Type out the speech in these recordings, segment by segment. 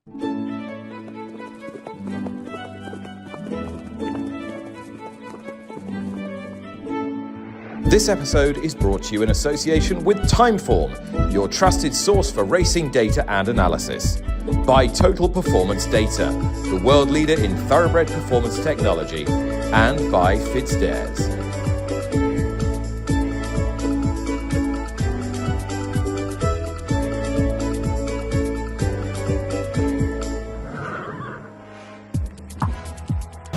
This episode is brought to you in association with Timeform, your trusted source for racing data and analysis. By Total Performance Data, the world leader in thoroughbred performance technology. And by FitzDares.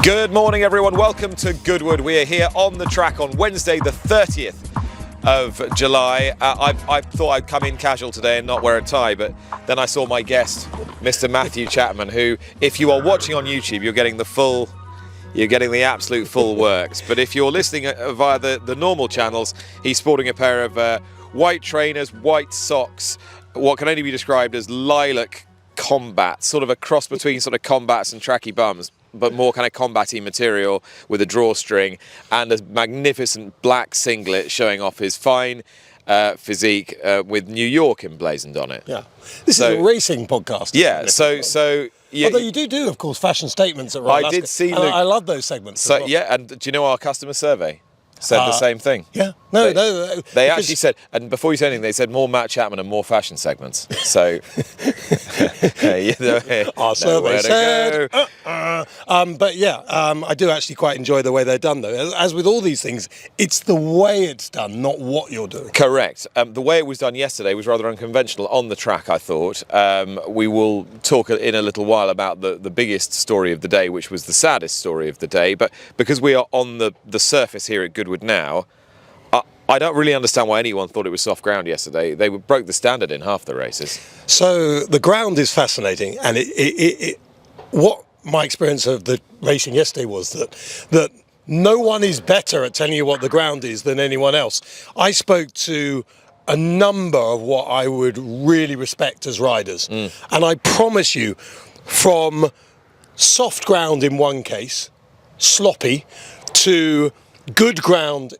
Good morning, everyone. Welcome to Goodwood. We are here on the track on Wednesday, the 30th of July. I thought I'd come in casual today and not wear a tie, but then I saw my guest, Mr. Matt Chapman, who, if you are watching on YouTube, you're getting the absolute full works. But if you're listening via the normal channels, he's sporting a pair of white trainers, white socks, what can only be described as lilac combat, sort of a cross between sort of combats and tracky bums, but more kind of combat-y material with a drawstring and a magnificent black singlet showing off his fine physique with New York emblazoned on it. Yeah, this is a racing podcast. Yeah, so yeah. Although you do, of course, fashion statements at Royal I did see. I love those segments. So yeah, and do you know our customer survey said the same thing? Yeah, they actually said, and before you said anything, they said more Matt Chapman and more fashion segments. So our survey said. But yeah, I do actually quite enjoy the way they're done, though. As with all these things, it's the way it's done, not what you're doing. Correct. The way it was done yesterday was rather unconventional on the track, I thought. We will talk in a little while about the biggest story of the day, which was the saddest story of the day. But because we are on the surface here at Goodwood now, I don't really understand why anyone thought it was soft ground yesterday. They broke the standard in half the races. So the ground is fascinating, and what my experience of the racing yesterday was that no one is better at telling you what the ground is than anyone else. I spoke to a number of what I would really respect as riders, and I promise you, from soft ground in one case, sloppy, to good ground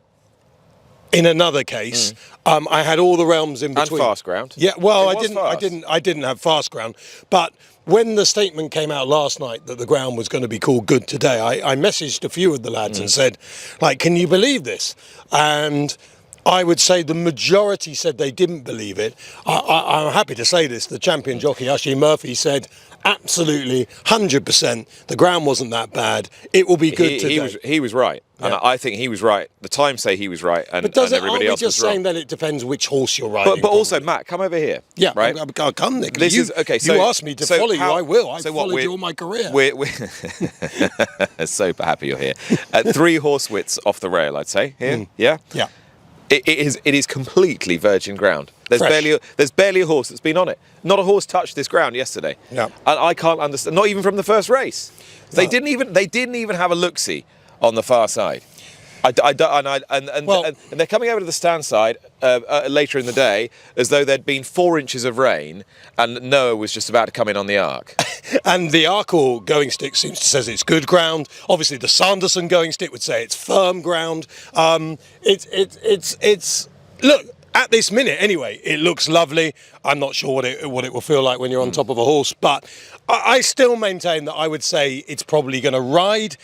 in another case, I had all the realms in between. And fast ground. Yeah, well, I didn't have fast ground, but when the statement came out last night that the ground was going to be called good today, I messaged a few of the lads and said, like, can you believe this? And I would say the majority said they didn't believe it. I'm happy to say this. The champion jockey, Ashley Murphy, said absolutely 100% the ground wasn't that bad. It will be good today. He was right. Yeah. And I think he was right. The times say he was right, and everybody else was wrong. But just saying that it depends which horse you're riding? But also, Matt, come over here. Yeah, right? I'll come, Nick. You asked me to follow you, I will. I followed you all my career. We're so happy you're here. 3 horse widths off the rail, I'd say. Here, yeah? Yeah. It is completely virgin ground. There's barely a horse that's been on it. Not a horse touched this ground yesterday. Yeah. And I can't understand. Not even from the first race. No. They didn't even have a look-see on the far side. And they're coming over to the stand side later in the day as though there'd been 4 inches of rain and Noah was just about to come in on the arc. And the Arkle going stick says it's good ground. Obviously, the Sanderson going stick would say it's firm ground. It's look. At this minute, anyway, it looks lovely. I'm not sure what it will feel like when you're on top of a horse, but I still maintain that I would say it's probably going to ride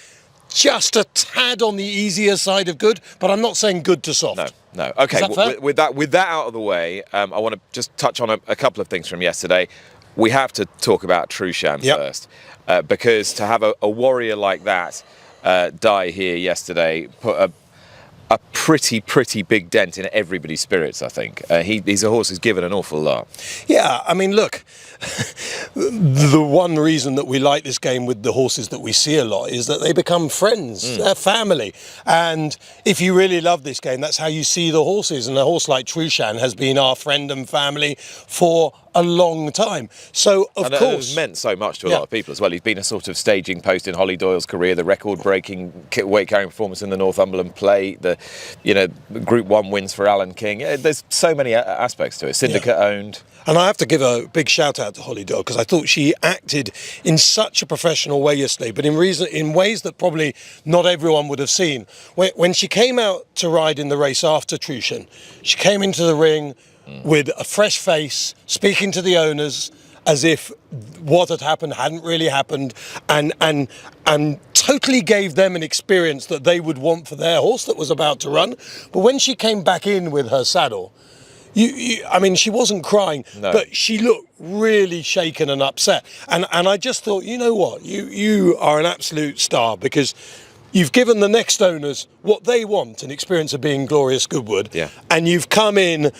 just a tad on the easier side of good, but I'm not saying good to soft. No. Okay, with that out of the way, I want to just touch on a couple of things from yesterday. We have to talk about Trueshan first, because to have a warrior like that die here yesterday put a pretty big dent in everybody's spirits, I think. He's a horse who's given an awful lot. Yeah, I mean, look, the one reason that we like this game with the horses that we see a lot is that they become friends, they're family. And if you really love this game, that's how you see the horses. And a horse like Trueshan has been our friend and family for a long time. So, of course, it's meant so much to a lot of people as well. He's been a sort of staging post in Holly Doyle's career, the record-breaking weight-carrying performance in the Northumberland Plate, the Group 1 wins for Allan King. There's so many aspects to it. Syndicate-owned. And I have to give a big shout-out to Holly Doyle because I thought she acted in such a professional way yesterday, but in ways that probably not everyone would have seen. When she came out to ride in the race after Trueshan, she came into the ring with a fresh face, speaking to the owners, as if what had happened hadn't really happened, and totally gave them an experience that they would want for their horse that was about to run. But when she came back in with her saddle, I mean, she wasn't crying, but she looked really shaken and upset. And I just thought, you know what, you are an absolute star, because you've given the next owners what they want, an experience of being Glorious Goodwood, and you've come in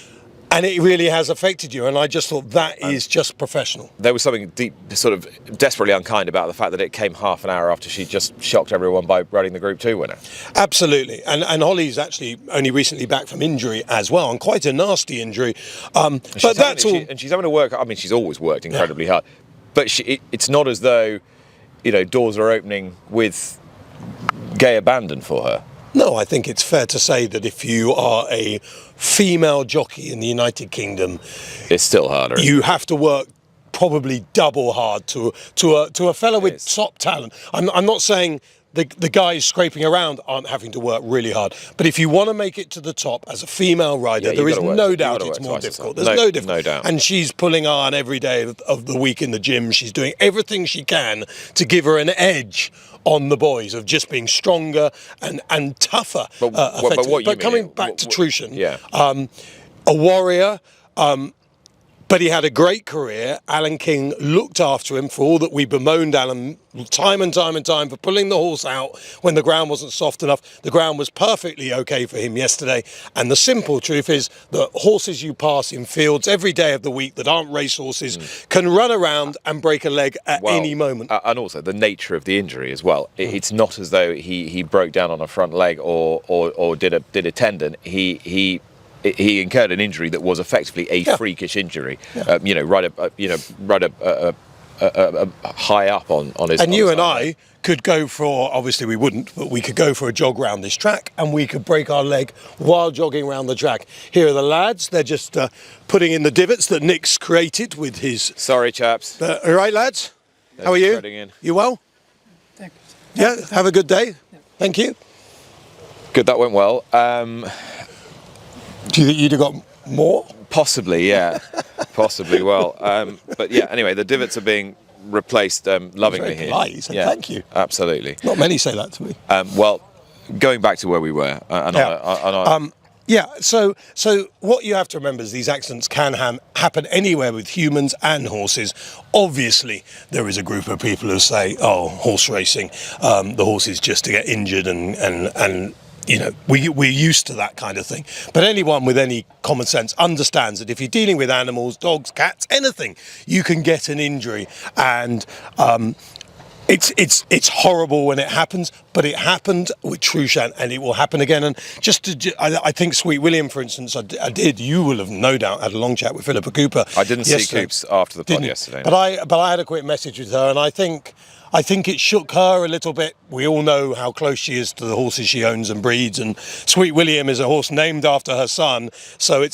and it really has affected you. And I just thought that is just professional. There was something deep, sort of desperately unkind about the fact that it came half an hour after she just shocked everyone by running the Group 2 winner. Absolutely. And Holly's actually only recently back from injury as well, and quite a nasty injury. But that's all. And she's having to work. I mean, she's always worked incredibly hard. But it's not as though, doors are opening with gay abandon for her. No, I think it's fair to say that if you are a female jockey in the United Kingdom, it's still harder. You have to work probably double hard to a fellow with top talent. I'm not saying the guys scraping around aren't having to work really hard, but if you want to make it to the top as a female rider, there is no doubt it's more difficult. There's no doubt. And she's pulling on every day of the week in the gym. She's doing everything she can to give her an edge on the boys, of just being stronger and tougher. But coming back to Trueshan, a warrior, but he had a great career. Allan King looked after him, for all that we bemoaned Allan time and time for pulling the horse out when the ground wasn't soft enough. The ground was perfectly okay for him yesterday. And the simple truth is that horses you pass in fields every day of the week that aren't race horses can run around and break a leg at any moment. And also the nature of the injury as well. It's not as though he broke down on a front leg or did a tendon. He incurred an injury that was effectively a freakish injury. Right high up on his. And you and I could go for, obviously we wouldn't, but we could go for a jog around this track, and we could break our leg while jogging around the track. Here are the lads. They're just putting in the divots that Nick's created with his. Sorry, chaps. All right, lads. How are you? You well? Thanks. Yeah. Have a good day. Yeah. Thank you. Good. That went well. Do you think you'd have got more? Possibly, yeah. Possibly, well. But yeah, anyway, the divots are being replaced lovingly here. Polite. Yeah, thank you. Absolutely. Not many say that to me. Well, going back to where we were. So what you have to remember is these accidents can happen anywhere with humans and horses. Obviously, there is a group of people who say, oh, horse racing, the horses just to get injured and we're used to that kind of thing. But anyone with any common sense understands that if you're dealing with animals, dogs, cats, anything, you can get an injury. And it's horrible when it happens, but it happened with Trueshan, and it will happen again. And I think Sweet William, for instance, you will have no doubt had a long chat with Philippa Cooper. I didn't see Coops after the pod yesterday. But I had a quick message with her, and I think it shook her a little bit. We all know how close she is to the horses she owns and breeds, and Sweet William is a horse named after her son. So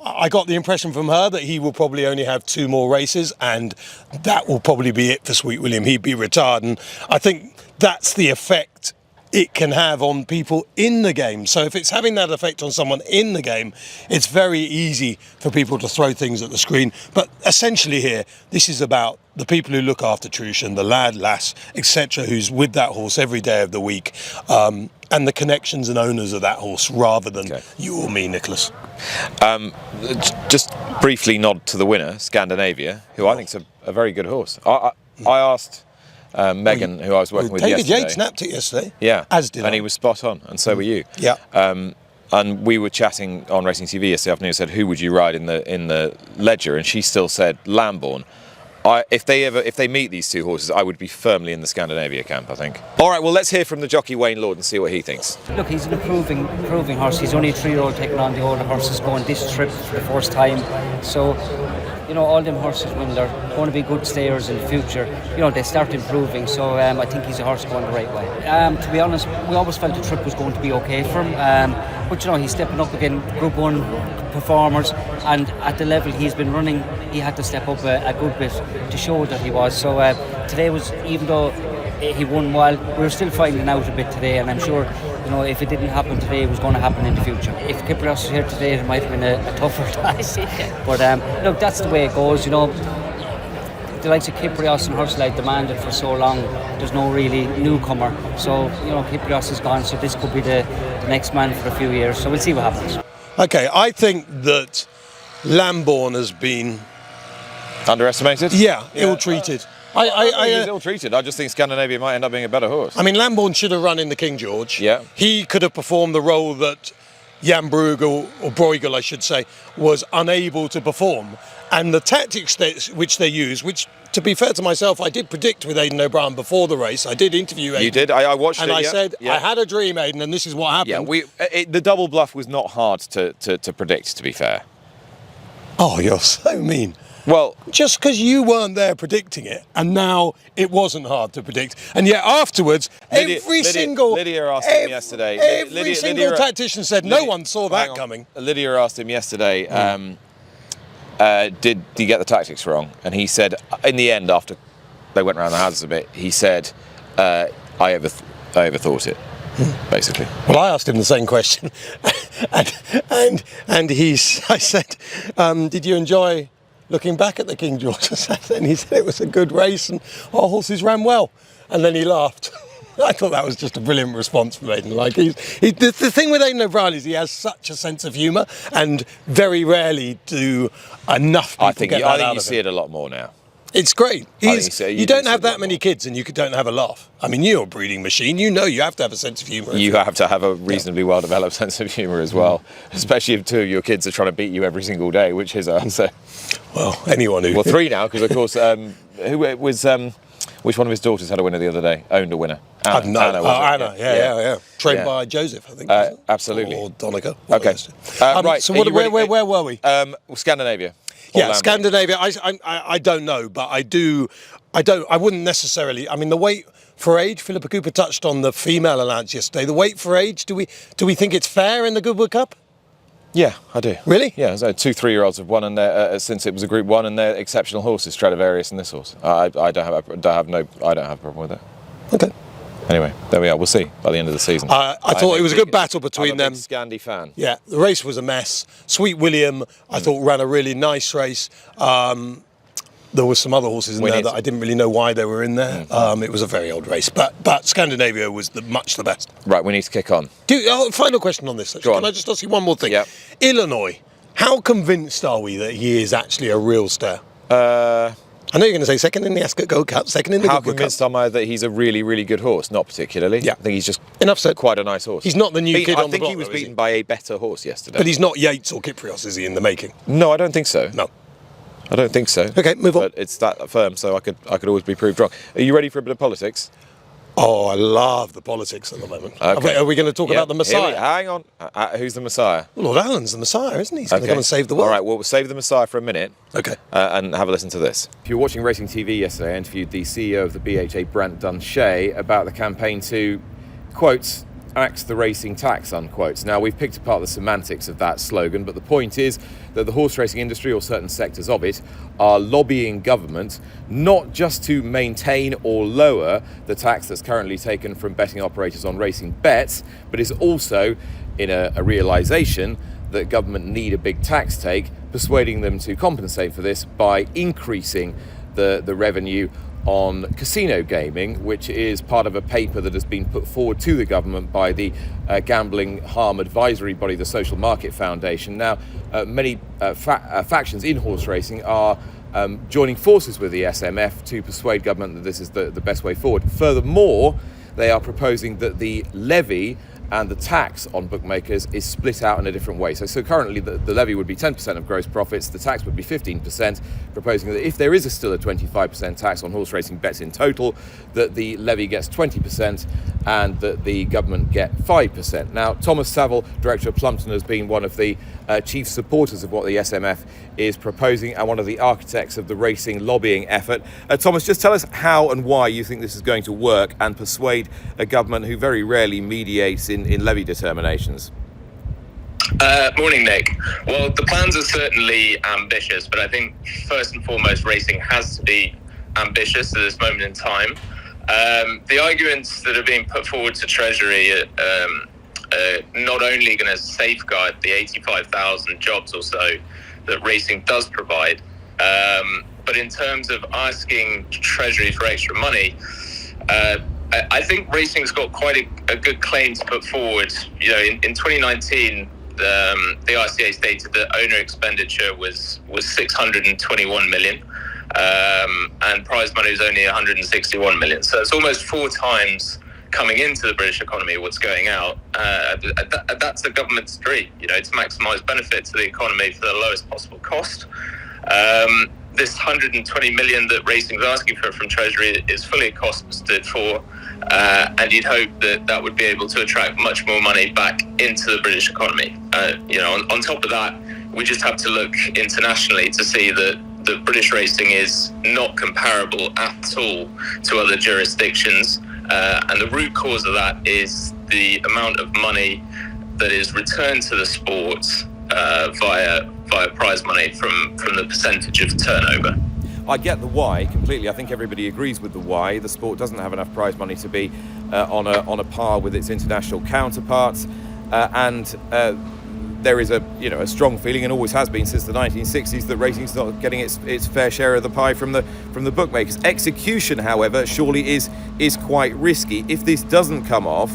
I got the impression from her that he will probably only have 2 more races, and that will probably be it for Sweet William. He'd be retired, and I think that's the effect it can have on people in the game. So if it's having that effect on someone in the game, it's very easy for people to throw things at the screen. But essentially here, this is about the people who look after Trueshan, the lad, lass, etc., who's with that horse every day of the week, and the connections and owners of that horse, rather than you or me, Nicholas. Just briefly nod to the winner, Scandinavia, who I think is a very good horse. I asked Megan, who I was working with yesterday. David Yates snapped it yesterday. Yeah, as did and he was spot on, and so were you. Yeah. And we were chatting on Racing TV yesterday afternoon. Said, who would you ride in the Ledger? And she still said Lambourne. If they meet these 2 horses, I would be firmly in the Scandinavia camp, I think. All right, well, let's hear from the jockey Wayne Lordan and see what he thinks. Look, he's an improving horse. He's only a 3-year-old taking on the older horses, going this trip for the first time. So, all them horses, when they're going to be good stayers in the future, they start improving. So I think he's a horse going the right way. To be honest, we always felt the trip was going to be okay for him. But he's stepping up again, Group 1 performers, and at the level he's been running, he had to step up a good bit to show that he was. So today was, even though he won well, we were still finding out a bit today, and I'm sure if it didn't happen today, it was going to happen in the future. If Kipros was here today, it might have been a tougher task. But look, that's the way it goes. the likes of Kyprios and Horselide demanded for so long. There's no really newcomer. So, Kyprios is gone, so this could be the next man for a few years. So we'll see what happens. Okay, I think that Lambourne has been Underestimated? ill-treated. He's ill-treated. I just think Scandinavia might end up being a better horse. I mean, Lambourne should have run in the King George. Yeah. He could have performed the role that Jan Bruegel, or Bruegel, I should say, was unable to perform. And the tactics which they use, which, to be fair to myself, I did predict with Aidan O'Brien before the race. I did interview Aidan. You did? I watched and it, I said, I had a dream, Aidan, and this is what happened. Yeah, the double bluff was not hard to predict, to be fair. Oh, you're so mean. Well, just because you weren't there predicting it, and now it wasn't hard to predict, and yet afterwards, Lydia asked him yesterday. Every single tactician said no one saw that coming. Lydia asked him yesterday, did he get the tactics wrong? And he said, in the end, after they went around the houses a bit, he said, I overthought it. Basically. Well, I asked him the same question, and I said, did you enjoy looking back at the King George? And he said it was a good race and our horses ran well. And then he laughed. I thought that was just a brilliant response from Aidan. Like the thing with Aidan O'Brien is he has such a sense of humour, and very rarely do enough people get that out of him. I think you see it a lot more now. It's great. You don't have that many more kids and you don't have a laugh. I mean, you're a breeding machine. You have to have a sense of humour. You have to have a reasonably well-developed sense of humour as well, especially if two of your kids are trying to beat you every single day, which is so. Well, anyone who... Well, three now, because of course, who it was... which one of his daughters had a winner the other day? Owned a winner. Anna, yeah. Trained by Joseph, I think. Absolutely. Or Donegal. Okay. Right. So where were we? Scandinavia. Yeah, Scandinavia. I don't know, but I wouldn't necessarily. I mean, the weight for age. Philippa Cooper touched on the female allowance yesterday. The weight for age. Do we think it's fair in the Goodwood Cup? Yeah, I do. Really? Yeah, so 2 3-year-olds have won, and since it was a Group 1, and they're exceptional horses. Stradivarius and this horse. I don't have a problem with it. Okay. Anyway, there we are. We'll see by the end of the season. I thought it was a good battle between them. I'm a big Scandi fan. Yeah, the race was a mess. Sweet William, I thought, ran a really nice race. There were some other horses in there that I didn't really know why they were in there. It was a very old race, but Scandinavia was much the best. Right, we need to kick on. Final question on this. Go on. Can I just ask you one more thing? Yep. Illinois, how convinced are we that he is actually a real star? I know you're going to say second in the Ascot Gold Cup, second in the Goodwood Cup. How convinced am I that he's a really, really good horse? Not particularly. Yeah. I think he's just enough said. Quite a nice horse. He's not the new kid on the block. I think he was beaten by a better horse yesterday. But he's not Yates or Kyprios, is he, in the making? No, I don't think so. No. I don't think so. Okay, move on. But it's that firm, so I could always be proved wrong. Are you ready for a bit of politics? Oh, I love the politics at the moment. Okay. Are we going to talk about the Messiah? Hang on. Who's the Messiah? Lord Allan's the Messiah, isn't he? He's going to come and save the world. All right, well, we'll save the Messiah for a minute. Okay. And have a listen to this. If you were watching Racing TV yesterday, I interviewed the CEO of the BHA, Brant Dunshay, about the campaign to, quote, axe the racing tax, unquote. Now, we've picked apart the semantics of that slogan, but the point is that the horse racing industry, or certain sectors of it, are lobbying government not just to maintain or lower the tax that's currently taken from betting operators on racing bets, but is also in a realisation that government need a big tax take, persuading them to compensate for this by increasing the revenue on casino gaming, which is part of a paper that has been put forward to the government by the gambling harm advisory body, the Social Market Foundation. Now, many factions in horse racing are joining forces with the SMF to persuade government that this is the best way forward. Furthermore, they are proposing that the levy and the tax on bookmakers is split out in a different way. So currently the levy would be 10% of gross profits, the tax would be 15%, proposing that if there is still a 25% tax on horse racing bets in total, that the levy gets 20% and that the government get 5%. Now, Thomas Savill, director of Plumpton, has been one of the chief supporters of what the SMF is proposing and one of the architects of the racing lobbying effort. Thomas, just tell us how and why you think this is going to work and persuade a government who very rarely mediates in levy determinations. Morning, Nick. Well, the plans are certainly ambitious, but I think first and foremost, racing has to be ambitious at this moment in time. The arguments that are being put forward to Treasury are not only going to safeguard the 85,000 jobs or so that racing does provide, But in terms of asking Treasury for extra money, I think racing's got quite a good claim to put forward. In 2019, the RCA stated that owner expenditure was 621 million, and prize money was only 161 million. So it's almost 4 times coming into the British economy what's going out. That's the government's dream, to maximise benefit to the economy for the lowest possible cost. This 120 million that racing's asking for from Treasury is fully costed for, and you'd hope that would be able to attract much more money back into the British economy. On top of that, we just have to look internationally to see that British racing is not comparable at all to other jurisdictions, and the root cause of that is the amount of money that is returned to the sports via prize money from the percentage of turnover. I get the why completely. I think everybody agrees with the why. The sport doesn't have enough prize money to be on a par with its international counterparts, and there is a strong feeling, and always has been since the 1960s, that racing's not getting its fair share of the pie from the bookmakers. Execution, however, surely is quite risky. If this doesn't come off,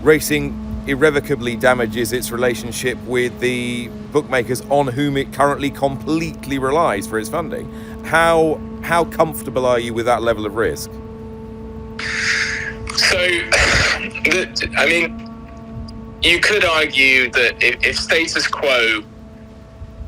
racing irrevocably damages its relationship with the bookmakers on whom it currently completely relies for its funding. How comfortable are you with that level of risk? So, you could argue that if status quo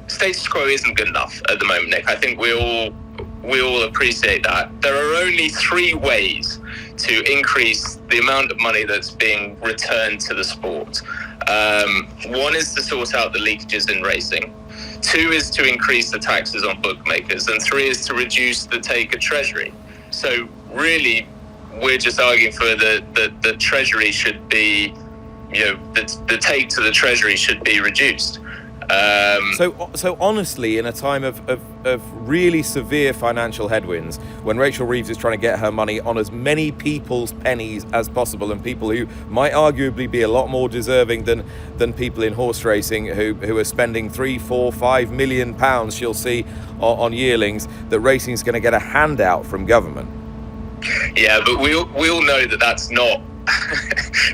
isn't good enough at the moment, Nick. I think we all appreciate that. There are only 3 ways to increase the amount of money that's being returned to the sport. 1 is to sort out the leakages in racing. 2 is to increase the taxes on bookmakers, and 3 is to reduce the take of Treasury. So really, we're just arguing for the Treasury should be, the take to the Treasury should be reduced. So honestly, in a time of really severe financial headwinds, when Rachel Reeves is trying to get her money on as many people's pennies as possible, and people who might arguably be a lot more deserving than people in horse racing who are spending 3, 4, 5 million pounds, she'll see on yearlings, that racing's going to get a handout from government. Yeah, but we all know that's not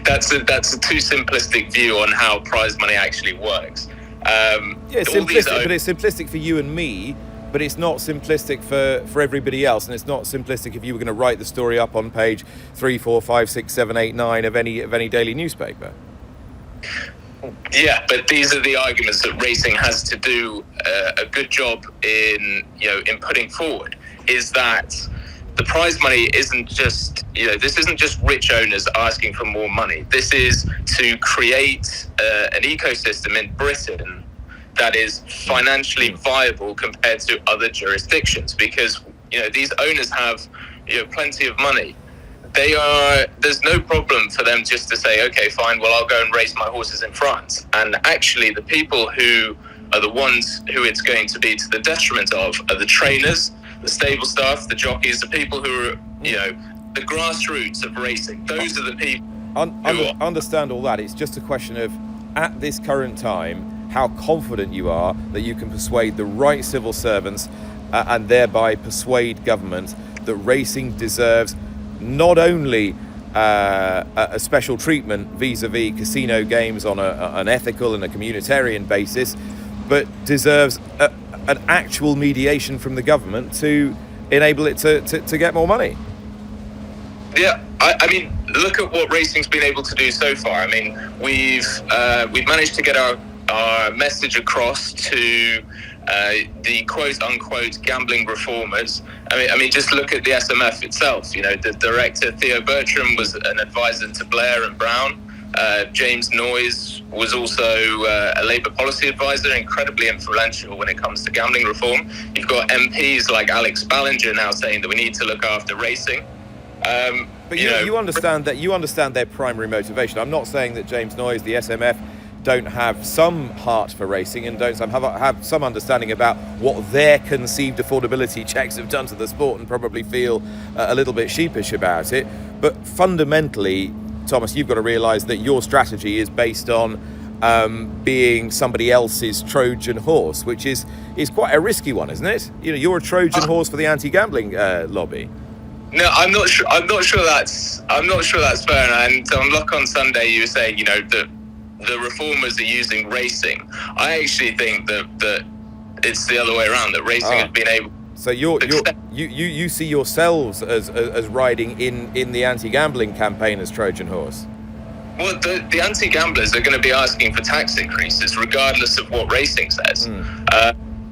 that's a too simplistic view on how prize money actually works. It's simplistic, but it's simplistic for you and me, but it's not simplistic for everybody else, and it's not simplistic if you were going to write the story up on page 3, 4, 5, 6, 7, 8, 9 of any daily newspaper. Yeah, but these are the arguments that racing has to do a good job in putting forward, is that the prize money isn't just, this isn't just rich owners asking for more money. This is to create an ecosystem in Britain that is financially viable compared to other jurisdictions, because, these owners have, plenty of money. There's no problem for them just to say, okay, fine, well, I'll go and race my horses in France. And actually, the people who are the ones who it's going to be to the detriment of are the trainers, the stable staff, the jockeys, the people who are, the grassroots of racing. Those are the people. Understand all that. It's just a question of, at this current time, how confident you are that you can persuade the right civil servants and thereby persuade government that racing deserves not only a special treatment vis-a-vis casino games on an ethical and a communitarian basis, but deserves an actual mediation from the government to enable it to get more money. Yeah, I mean, look at what racing's been able to do so far. I mean, we've managed to get our message across to the quote-unquote gambling reformers. I mean, just look at the SMF itself. The director, Theo Bertram, was an advisor to Blair and Brown. James Noyes was also a Labour policy advisor, incredibly influential when it comes to gambling reform. You've got MPs like Alex Ballinger now saying that we need to look after racing. But you understand their primary motivation. I'm not saying that James Noyes, the SMF, don't have some heart for racing and don't have some understanding about what their conceived affordability checks have done to the sport, and probably feel a little bit sheepish about it. But fundamentally, Thomas, you've got to realise that your strategy is based on being somebody else's Trojan horse, which is quite a risky one, isn't it? You're a Trojan horse for the anti-gambling lobby. No, I'm not sure. I'm not sure that's fair. And on Lock on Sunday, you were saying, that the reformers are using racing. I actually think that it's the other way around. That racing has been able. So you see yourselves as riding in the anti-gambling campaign as Trojan horse. Well, the anti-gamblers are going to be asking for tax increases regardless of what racing says.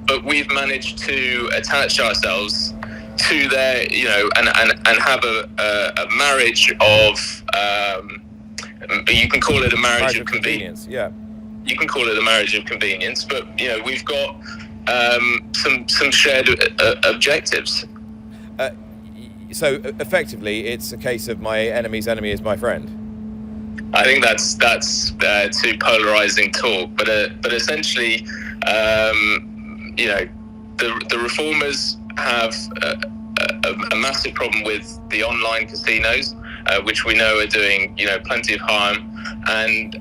But we've managed to attach ourselves to their, and have a marriage of, you can call it a marriage of convenience. Yeah. You can call it a marriage of convenience, but, we've got some shared objectives. So effectively, it's a case of my enemy's enemy is my friend. I think that's too polarizing talk, but essentially, the reformers have a massive problem with the online casinos, which we know are doing plenty of harm, and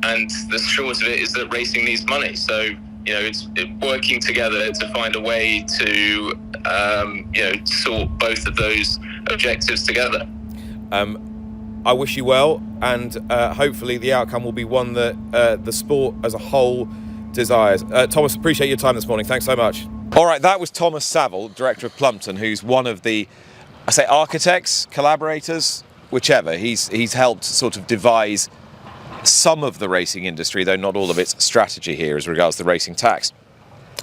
the short of it is that racing needs money. So it's working together to find a way to sort both of those objectives together. I wish you well, and hopefully the outcome will be one that the sport as a whole desires. Thomas, appreciate your time this morning. Thanks so much. All right, that was Thomas Savill, director of Plumpton, who's one of the, architects, collaborators, whichever. He's helped sort of devise some of the racing industry, though not all of its strategy here as regards the racing tax.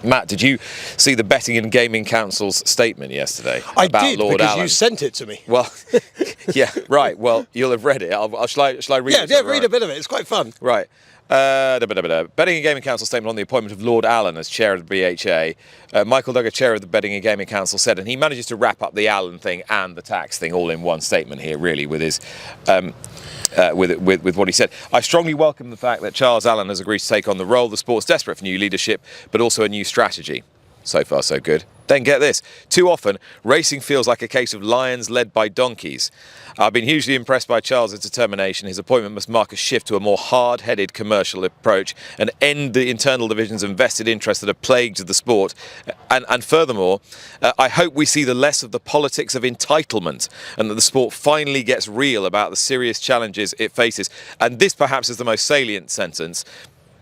Matt, did you see the Betting and Gaming Council's statement yesterday? I did, Lord because Allan? you sent it to me. Well, yeah, right. Well, you'll have read it. Shall I read it? Yeah, read a bit of it. It's quite fun. Right. Betting and Gaming Council statement on the appointment of Lord Allan as chair of the BHA. Michael Duggar, chair of the Betting and Gaming Council, said, and he manages to wrap up the Allan thing and the tax thing all in one statement here, really, with his with what he said. I strongly welcome the fact that Charles Allan has agreed to take on the role. The sport's desperate for new leadership, but also a new strategy. So far, so good. Then get this. Too often, racing feels like a case of lions led by donkeys. I've been hugely impressed by Charles's determination. His appointment must mark a shift to a more hard-headed commercial approach and end the internal divisions and vested interests that have plagued the sport. And furthermore, I hope we see the less of the politics of entitlement and that the sport finally gets real about the serious challenges it faces. And this perhaps is the most salient sentence,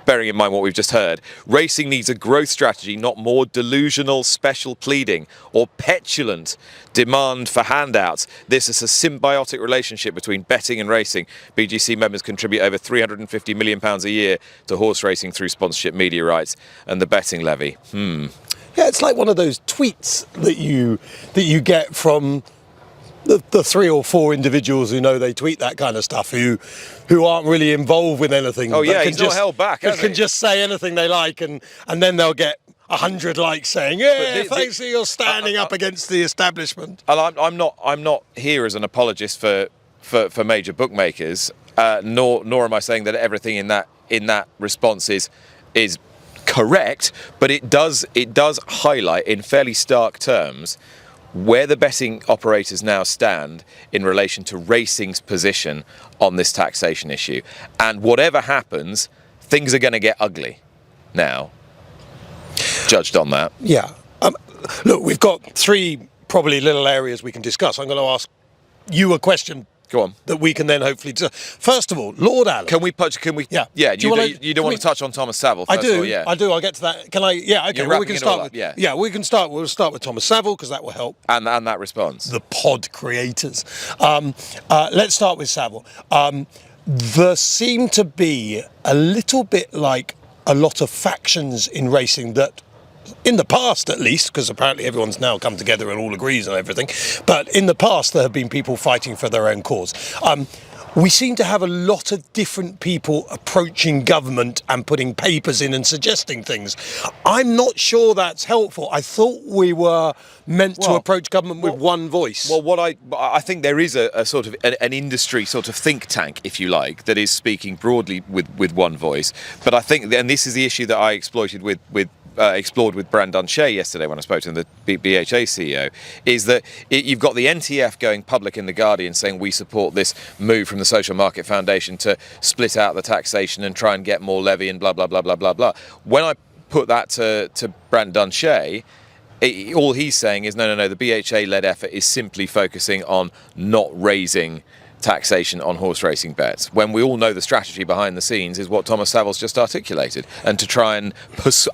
bearing in mind what we've just heard. Racing needs a growth strategy, not more delusional special pleading or petulant demand for handouts. This is a symbiotic relationship between betting and racing. BGC members contribute over £350 million a year to horse racing through sponsorship, media rights and the betting levy. Yeah, it's like one of those tweets that you get from the 3 or 4 individuals who know they tweet that kind of stuff, who aren't really involved with anything. Oh yeah, he's not held back, has he? Can just say anything they like, and then they'll get 100 likes saying, "Yeah, thanks for your standing up against the establishment." And I'm not here as an apologist for major bookmakers, nor am I saying that everything in that response is correct, but it does highlight in fairly stark terms where the betting operators now stand in relation to racing's position on this taxation issue. And whatever happens, things are going to get ugly now, judged on that. Yeah. Look, we've got 3 probably little areas we can discuss. I'm going to ask you a question. Go on. That we can then hopefully... First of all, Lord Allan. Can we... Yeah. Yeah, you don't want to touch on Thomas Savill first? I do. All, yeah. I do. I'll get to that. Can I... Yeah, okay. Well, we can start with... Yeah, we can start... We'll start with Thomas Savill, because that will help. And that response. The pod creators. Let's start with Savill. There seemed to be a little bit like a lot of factions in racing that, in the past at least, because apparently everyone's now come together and all agrees on everything, but in the past there have been people fighting for their own cause. We seem to have a lot of different people approaching government and putting papers in and suggesting things. I'm not sure that's helpful. I thought we were meant to approach government with one voice. Well, I think there is a sort of an industry sort of think tank, if you like, that is speaking broadly with one voice. But I think, and this is the issue that I exploited with explored with Brandon Shea yesterday when I spoke to him, the BHA CEO, is that you've got the NTF going public in The Guardian saying we support this move from the Social Market Foundation to split out the taxation and try and get more levy and blah, blah, blah, blah, blah, blah. When I put that to Brandon Shea, all he's saying is no, the BHA-led effort is simply focusing on not raising taxation on horse racing bets, when we all know the strategy behind the scenes is what Thomas Saville's just articulated, and to try and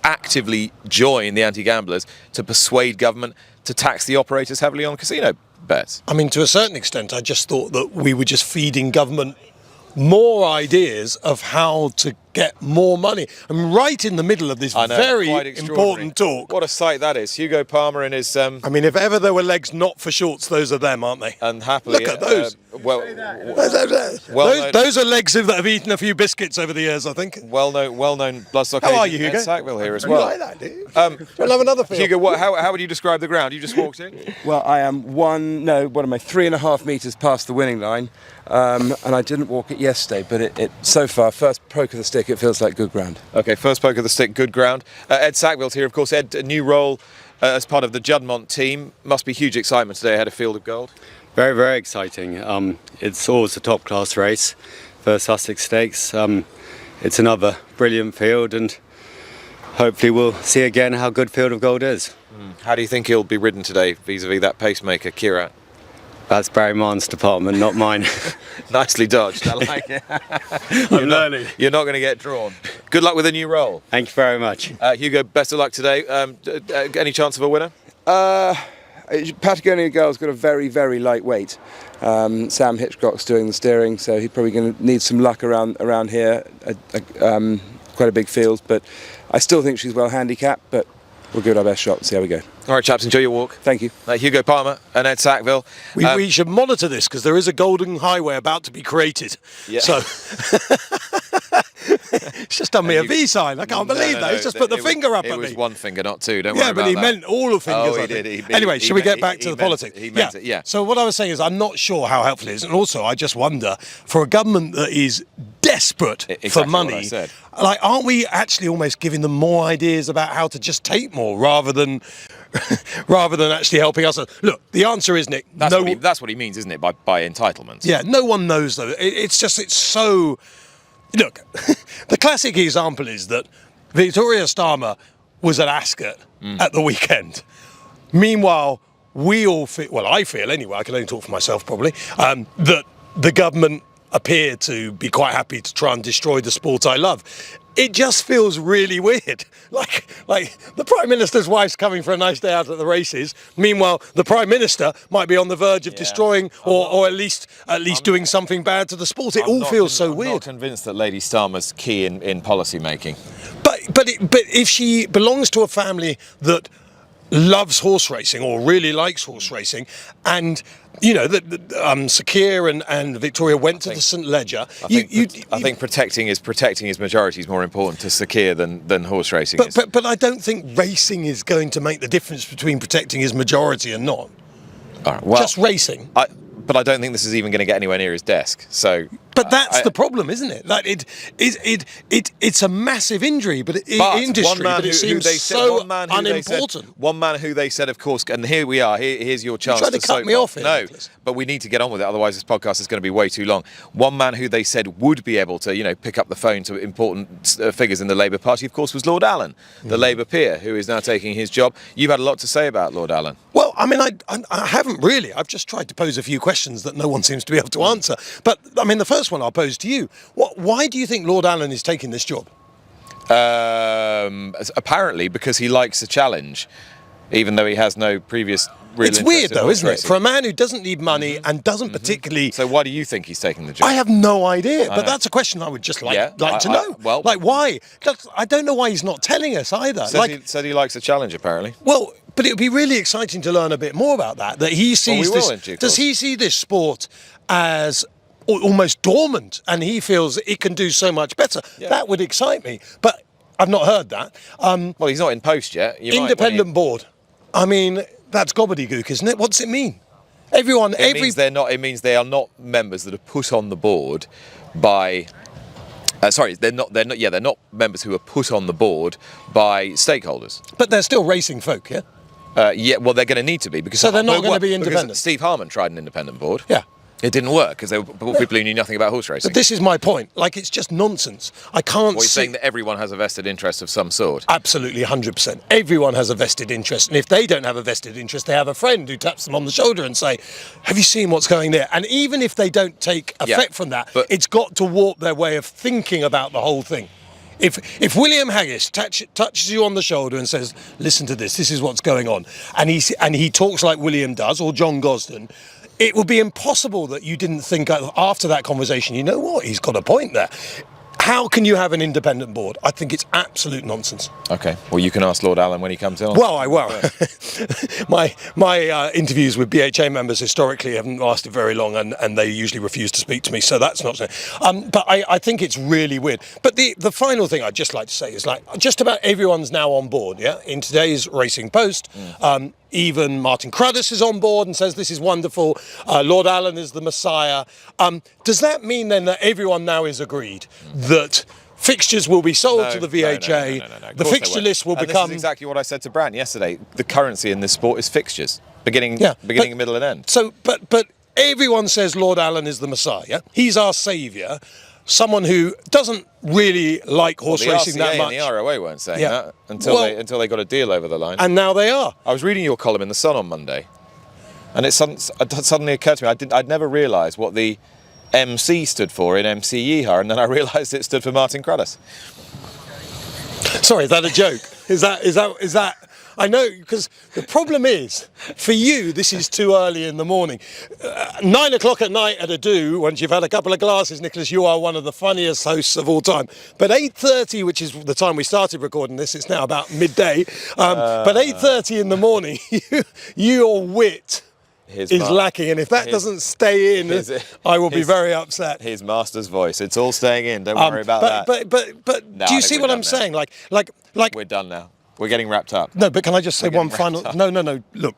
actively join the anti-gamblers to persuade government to tax the operators heavily on casino bets. I mean, to a certain extent, I just thought that we were just feeding government more ideas of how to get more money. I mean, right in the middle of this very important talk. What a sight that is. Hugo Palmer in his... I mean, if ever there were legs not for shorts, those are them, aren't they? And happily... Look at those. Those are legs that have eaten a few biscuits over the years, I think. Well-known bloodstock How are agent you, Hugo? Ed Sackville here as well. You like that, do you? We'll have another field. Hugo, how would you describe the ground? You just walked in? Well, I am 3.5 metres past the winning line, and I didn't walk it yesterday, but it so far, first poke of the stick, it feels like good ground. Okay, first poke of the stick, good ground. Ed Sackville's here, of course. Ed, a new role as part of the Juddmonte team. Must be huge excitement today ahead of Field of Gold. Very, very exciting. It's always a top-class race for Sussex Stakes. It's another brilliant field, and hopefully we'll see again how good Field of Gold is. How do you think he'll be ridden today vis-a-vis that pacemaker, Kirat? That's Barry Marn's department, not mine. Nicely dodged, I like it. I'm learning. You're not going to get drawn. Good luck with the new role. Thank you very much. Hugo, best of luck today. Any chance of a winner? Patagonia Girl's got a very, very light weight. Sam Hitchcock's doing the steering, so he's probably going to need some luck around here. Quite a big field, but I still think she's well handicapped, but we'll give it our best shot and see how we go. All right, chaps, enjoy your walk. Thank you. Hugo Palmer and Ed Sackville. We should monitor this because there is a golden highway about to be created. Yeah. So it's just done me a V sign. I can't believe that. He's just put the finger up at me. It was one finger, not two. Don't worry about that. Yeah, but he meant all the fingers. Oh, he I think. did. Anyway, should we get back to the politics? He meant it, yeah. So what I was saying is I'm not sure how helpful it is. And also, I just wonder, for a government that is desperate for money, what I said. Like, aren't we actually almost giving them more ideas about how to just take more rather than actually helping us? Look, the answer is, Nick, that's what he means, isn't it, by entitlements? Yeah, no one knows, though. It's so... Look, the classic example is that Victoria Starmer was at Ascot at the weekend. Meanwhile, we all feel, well, I feel anyway, I can only talk for myself probably, that the government appear to be quite happy to try and destroy the sport I love. It just feels really weird. Like the Prime Minister's wife's coming for a nice day out at the races. Meanwhile, the Prime Minister might be on the verge of destroying or at least doing something bad to the sport. It all feels so weird. I'm not convinced that Lady Starmer's key in policy making. But if she belongs to a family that loves horse racing or really likes horse racing, and you know that Sakir and Victoria went to the St Leger. I think protecting his majority is more important to Sakir than horse racing. But I don't think racing is going to make the difference between protecting his majority and not. All right, well, just racing. But I don't think this is even going to get anywhere near his desk. So, but that's the problem, isn't it? Like it's a massive injury, but it seems so unimportant. One man who they said, of course, and here we are. Here's your chance. You tried to cut me off here. No, but we need to get on with it. Otherwise, this podcast is going to be way too long. One man who they said would be able to, pick up the phone to important figures in the Labour Party, of course, was Lord Allan, the Labour peer, who is now taking his job. You've had a lot to say about Lord Allan. Well, I mean, I haven't really. I've just tried to pose a few questions that no one seems to be able to answer. But, I mean, the first one I'll pose to you. Why do you think Lord Allan is taking this job? Apparently because he likes a challenge, even though he has no previous real It's weird, though, isn't it? For a man who doesn't need money and doesn't particularly... So why do you think he's taking the job? I have no idea, but that's a question I would just like to know. Why? I don't know why he's not telling us either. Said he likes a challenge, apparently. Well, but it would be really exciting to learn a bit more about that. That he sees does he see this sport as almost dormant, and he feels it can do so much better? Yeah. That would excite me, but I've not heard that. Well, he's not in post yet. Independent board. I mean, that's gobbledygook, isn't it? What does it mean? It means they are not members that are put on the board by Sorry, they're not. Yeah, they're not members who are put on the board by stakeholders. But they're still racing folk, yeah? Yeah, well, they're going to need to be because So they're not going to be independent? Because Steve Harmon tried an independent board. Yeah. It didn't work because they were people who knew nothing about horse racing. But this is my point. Like, it's just nonsense. I can't Well, you're see... saying that everyone has a vested interest of some sort. Absolutely, 100%. Everyone has a vested interest. And if they don't have a vested interest, they have a friend who taps them on the shoulder and say, have you seen what's going there? And even if they don't take effect from that, but- it's got to warp their way of thinking about the whole thing. If William Haggis touches you on the shoulder and says, listen to this is what's going on, and he talks like William does, or John Gosden, it would be impossible that you didn't think after that conversation, you know what, he's got a point there. How can you have an independent board? I think it's absolute nonsense. Okay. Well, you can ask Lord Allan when he comes in. Well, I will. my interviews with BHA members historically haven't lasted very long, and they usually refuse to speak to me. So that's not. But I think it's really weird. But the final thing I'd just like to say is, like, just about everyone's now on board. Yeah, in today's Racing Post. Even Martin Cruddas is on board and says this is wonderful. Lord Allan is the Messiah. Does that mean then that everyone now is agreed that fixtures will be sold to the VHA? No. The fixture list will become... This is exactly what I said to Brant yesterday. The currency in this sport is fixtures, beginning, middle, and end. So, but everyone says Lord Allan is the Messiah. He's our saviour. Someone who doesn't really like horse racing that much. And the ROA weren't saying that until they got a deal over the line. And now they are. I was reading your column in the Sun on Monday, and it suddenly occurred to me I'd never realised what the MC stood for in MC Yeehaw, and then I realised it stood for Martin Cruddas. Sorry, is that a joke? Is that? I know, because the problem is, for you, this is too early in the morning. 9 o'clock at night at a do, once you've had a couple of glasses, Nicholas, you are one of the funniest hosts of all time. But 8:30, which is the time we started recording this, it's now about midday. But 8:30 in the morning, your wit is lacking. And if that doesn't stay in, I will be very upset. His master's voice. It's all staying in. Don't worry about that. But No, do I you think see we're what done I'm now. saying? Like We're done now. We're getting wrapped up. No, but can I just say one getting final? wrapped up. No. Look,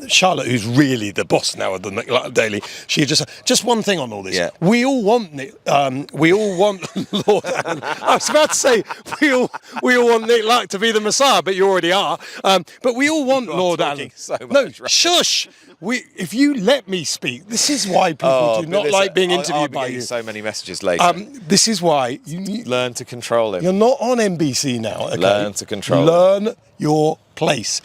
Charlotte, who's really the boss now of the Nick Daily, she just one thing on all this. Yeah. We all want Lord Allan. I was about to say we all want Nick Luck to be the Messiah, but you already are. But we all want Lord Allan. So much No, rubbish. shush. If you let me speak, this is why people do not like being I'll interviewed be by getting you. so many messages later. This is why you need. Learn to control him. You're not on NBC now. Okay? Learn to control. Learn your place.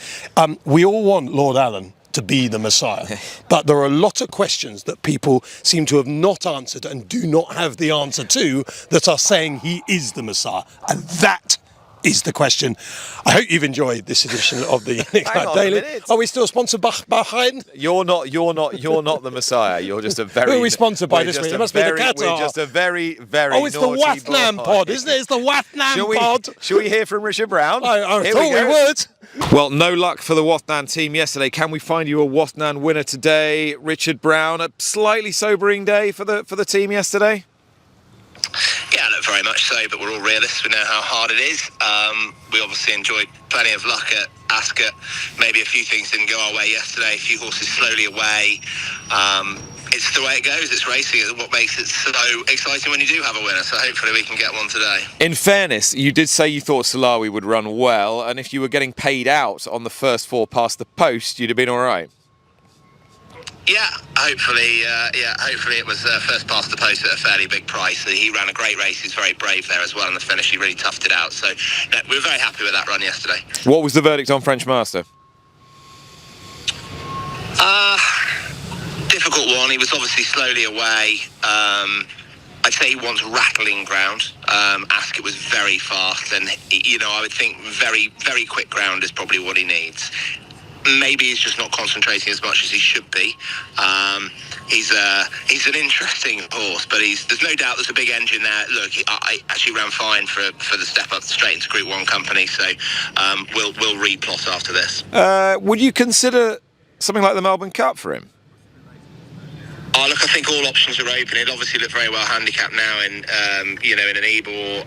We all want Lord Allan to be the Messiah, but there are a lot of questions that people seem to have not answered and do not have the answer to that are saying he is the Messiah, and that is the question. I hope you've enjoyed this edition of the Nick Hang on a Daily. minute. Are we still sponsored by Bahrain? You're not the Messiah. You're just a very. Who are we sponsored by this week? It must be the Qatar. We're just a very, very. Oh, it's the Wathnan pod, isn't it? It's the Wathnan pod. Shall we hear from Richard Brown? I Here thought we would. Well, no luck for the Wathnan team yesterday. Can we find you a Wathnan winner today, Richard Brown? A slightly sobering day for the team yesterday. Yeah, look, very much so, but we're all realists. We know how hard it is. We obviously enjoyed plenty of luck at Ascot. Maybe a few things didn't go our way yesterday, a few horses slowly away. It's the way it goes. It's racing. It's what makes it so exciting when you do have a winner. So hopefully we can get one today. In fairness, you did say you thought Salawi would run well, and if you were getting paid out on the first four past the post, you'd have been all right. Yeah, hopefully it was first past the post at a fairly big price. He ran a great race. He's very brave there as well in the finish. He really toughed it out. So no, we were very happy with that run yesterday. What was the verdict on French Master? Difficult one. He was obviously slowly away. I'd say he wants rattling ground. Ascot was very fast, and I would think very, very quick ground is probably what he needs. Maybe he's just not concentrating as much as he should be. He's an interesting horse, but there's no doubt there's a big engine there. Look, I actually ran fine for the step up straight into Group 1 company, so we'll replot after this. Would you consider something like the Melbourne Cup for him? Oh, look, I think all options are open. It obviously looked very well handicapped now in an Ebor.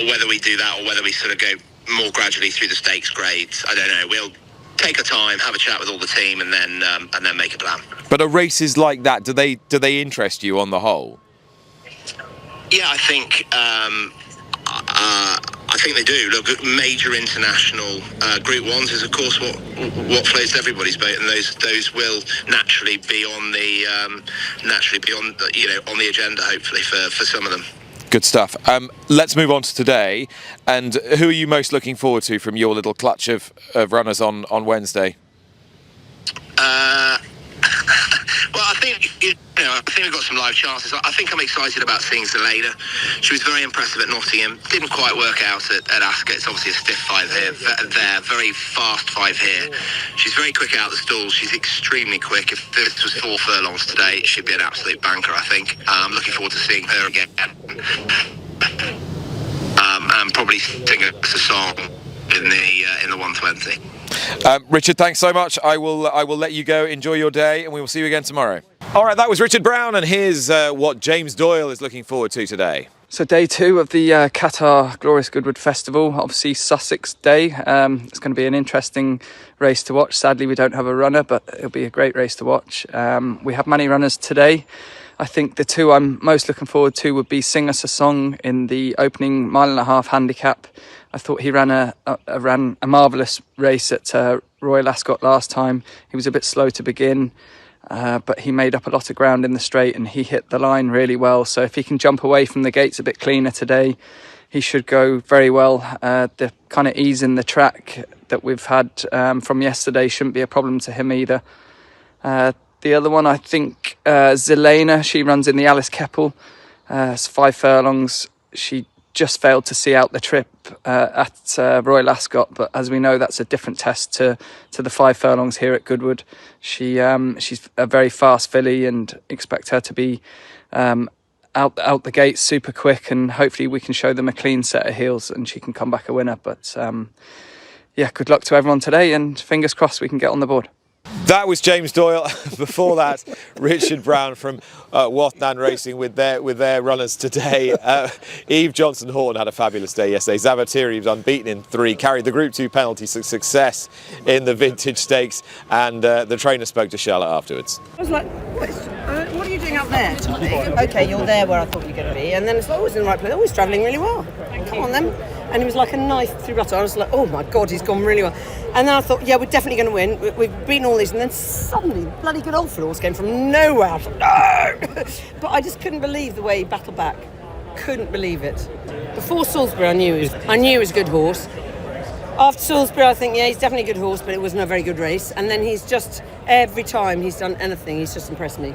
Whether we do that or whether we sort of go more gradually through the stakes grades, I don't know. We'll take our time, have a chat with all the team, and then make a plan. But are races like that, do they interest you on the whole? Yeah, I think they do. Look, major international Group 1s is, of course, what floats everybody's boat, and those will naturally be on the on the agenda, hopefully, for some of them. Good stuff. Let's move on to today. And who are you most looking forward to from your little clutch of runners on Wednesday? Well, I think we've got some live chances. I think I'm excited about seeing Zelena. She was very impressive at Nottingham. Didn't quite work out at Ascot. It's obviously a stiff 5 here. There, very fast 5 here. She's very quick out the stalls. She's extremely quick. If this was 4 furlongs today, she'd be an absolute banker, I think. I'm looking forward to seeing her again. And probably sing us a song in the 120. Richard, thanks so much. I will let you go. Enjoy your day, and we will see you again tomorrow. All right, that was Richard Brown, and here's what James Doyle is looking forward to today. So day 2 of the Qatar Glorious Goodwood Festival, obviously Sussex Day. It's going to be an interesting race to watch. Sadly, we don't have a runner, but it'll be a great race to watch. We have many runners today. I think the 2 I'm most looking forward to would be Sing Us a Song in the opening 1.5 mile handicap. I thought he ran a marvellous race at Royal Ascot last time. He was a bit slow to begin, but he made up a lot of ground in the straight and he hit the line really well. So if he can jump away from the gates a bit cleaner today, he should go very well. The kind of ease in the track that we've had from yesterday shouldn't be a problem to him either. The other one, I think, Zelena, she runs in the Alice Keppel. It's 5 furlongs. She just failed to see out the trip at Royal Ascot, but as we know, that's a different test to the 5 furlongs here at Goodwood. She's a very fast filly, and expect her to be out the gates super quick, and hopefully we can show them a clean set of heels and she can come back a winner. But yeah, good luck to everyone today, and fingers crossed we can get on the board. That was James Doyle. Before that, Richard Brown from Wathnan Racing with their runners today. Johnson Haughton had a fabulous day yesterday. Zavatiri was unbeaten in 3, carried the Group 2 penalty success in the Vintage Stakes, and the trainer spoke to Charlotte afterwards. I was like, what are you doing up there, Tommy? Okay, you're there where I thought you were going to be, and then it's like, oh, he's in the right place. Oh, he's travelling really well. Come on then. And he was like a knife through butter. I was like, oh my God, he's gone really well. And then I thought, yeah, we're definitely going to win. We've beaten all these. And then suddenly, bloody good old Flaws came from nowhere. I was like, no! But I just couldn't believe the way he battled back. Couldn't believe it. Before Salisbury, I knew he was a good horse. After Salisbury, I think, yeah, he's definitely a good horse, but it wasn't a very good race. And then he's just, every time he's done anything, he's just impressed me.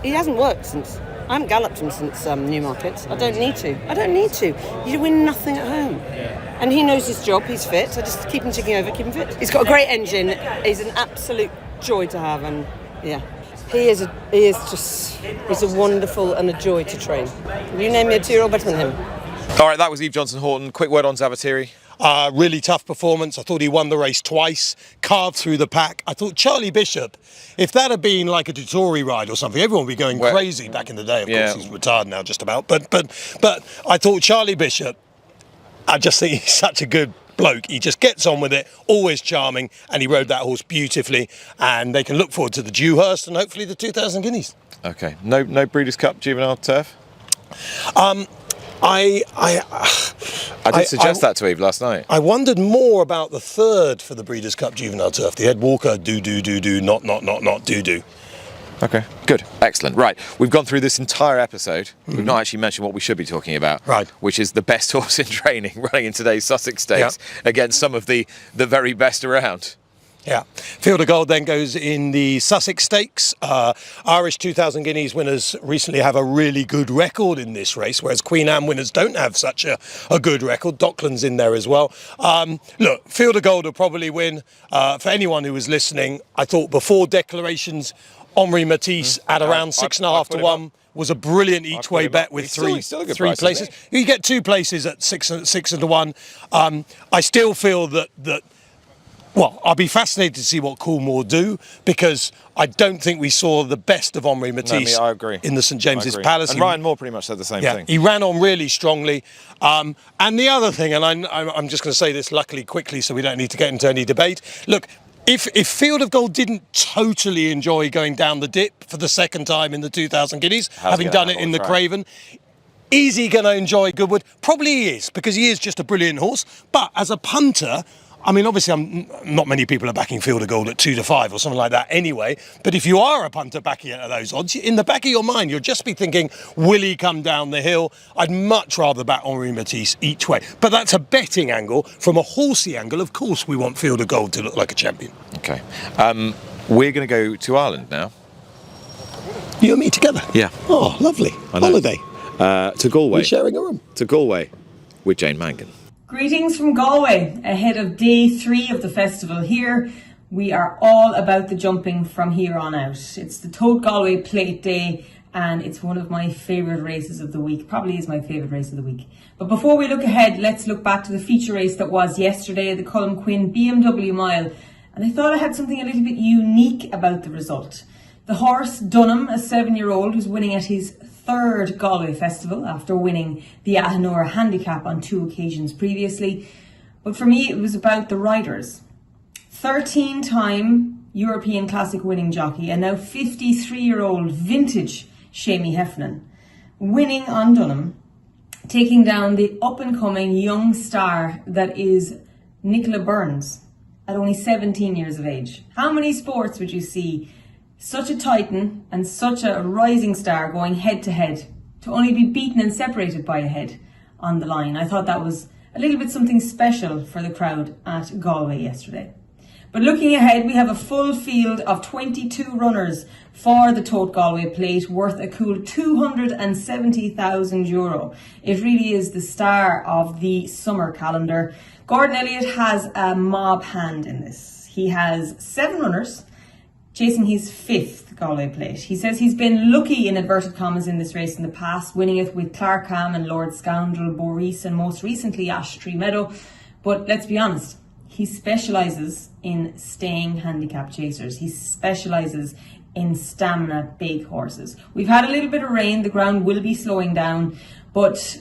He hasn't worked since... I haven't galloped him since Newmarket. I don't need to. You win nothing at home. And he knows his job, he's fit. I just keep him ticking over, keep him fit. He's got a great engine. He's an absolute joy to have, and yeah. He's a wonderful and a joy to train. You name me a 2-year-old better than him. All right, that was Johnson Haughton. Quick word on Zavatiri. Really tough performance. I thought he won the race twice, carved through the pack. I thought Charlie Bishop, if that had been like a Dutori ride or something, everyone would be going crazy back in the day. Of course, he's retired now just about. But I thought Charlie Bishop, I just think he's such a good bloke. He just gets on with it, always charming, and he rode that horse beautifully. And they can look forward to the Dewhurst and hopefully the 2,000 guineas. Okay, no Breeders' Cup juvenile turf? I did suggest that to Eve last night. I wondered more about the 3rd for the Breeders' Cup Juvenile Turf. The Ed Walker do, not do. Okay, good, excellent. Right, we've gone through this entire episode. We've not actually mentioned what we should be talking about, right? Which is the best horse in training running in today's Sussex Stakes against some of the very best around. Yeah. Field of Gold then goes in the Sussex Stakes. Irish 2,000 guineas winners recently have a really good record in this race, whereas Queen Anne winners don't have such a good record. Dockland's in there as well. Look, Field of Gold will probably win. For anyone who was listening, I thought before declarations, Henri Matisse at around 6.5 to 1 was a brilliant each way bet with three places. You get 2 places at 6 to 1. I still feel that well, I'll be fascinated to see what Coolmore do, because I don't think we saw the best of Henri Matisse in the St James's Palace. And Ryan Moore pretty much said the same thing. He ran on really strongly. And the other thing, and I'm just going to say this luckily quickly so we don't need to get into any debate. Look, if Field of Gold didn't totally enjoy going down the dip for the second time in the 2,000 guineas, having done it in the Craven, Is he going to enjoy Goodwood? Probably he is, because he is just a brilliant horse. But as a punter, I mean, obviously, not many people are backing Field of Gold at 2-5 or something like that anyway. But if you are a punter backing it at those odds, in the back of your mind, you'll just be thinking, will he come down the hill? I'd much rather back Henri Matisse each way. But that's a betting angle. From a horsey angle, of course, we want Field of Gold to look like a champion. Okay. We're going to go to Ireland now. You and me together? Yeah. Oh, lovely. Holiday. To Galway. We're sharing a room. To Galway with Jane Mangan. Greetings from Galway, ahead of day 3 of the festival. Here, we are all about the jumping from here on out. It's the Tote Galway Plate Day, and it's one of my favourite races of the week. Probably is my favourite race of the week. But before we look ahead, let's look back to the feature race that was yesterday, the Colm Quinn BMW Mile. And I thought I had something a little bit unique about the result. The horse, Dunham, a 7-year-old, was winning at his 3rd Galway Festival after winning the Ahanor handicap on 2 occasions previously. But for me, it was about the riders. 13-time European Classic winning jockey and now 53-year-old vintage Seamie Heffernan, winning on Dunham, taking down the up-and-coming young star that is Nicola Burns at only 17 years of age. How many sports would you see such a titan and such a rising star going head to head to only be beaten and separated by a head on the line? I thought that was a little bit something special for the crowd at Galway yesterday. But looking ahead, we have a full field of 22 runners for the Tote Galway Plate, worth a cool €270,000. It really is the star of the summer calendar. Gordon Elliott has a mob hand in this. He has 7 runners chasing his 5th Galway Plate. He says he's been lucky in inverted commas in this race in the past, winning it with Clarkham and Lord Scoundrel, Boris, and most recently Ash Tree Meadow. But let's be honest, he specialises in staying handicap chasers. He specialises in stamina big horses. We've had a little bit of rain, the ground will be slowing down, but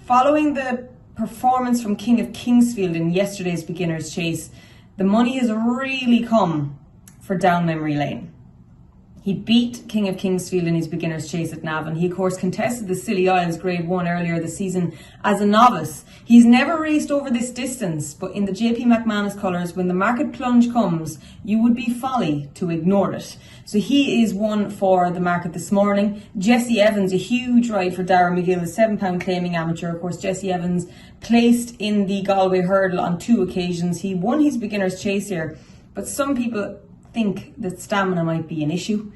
following the performance from King of Kingsfield in yesterday's beginner's chase, the money has really come for down memory lane. He beat King of Kingsfield in his beginner's chase at Navan. He of course contested the Scilly Isles Grade 1 earlier this season as a novice. He's never raced over this distance, but in the JP McManus colours, when the market plunge comes, you would be folly to ignore it. So he is one for the market this morning. Jesse Evans, a huge ride for Darragh McGill, a £7 claiming amateur. Of course, Jesse Evans placed in the Galway Hurdle on 2 occasions. He won his beginner's chase here, but some people think that stamina might be an issue.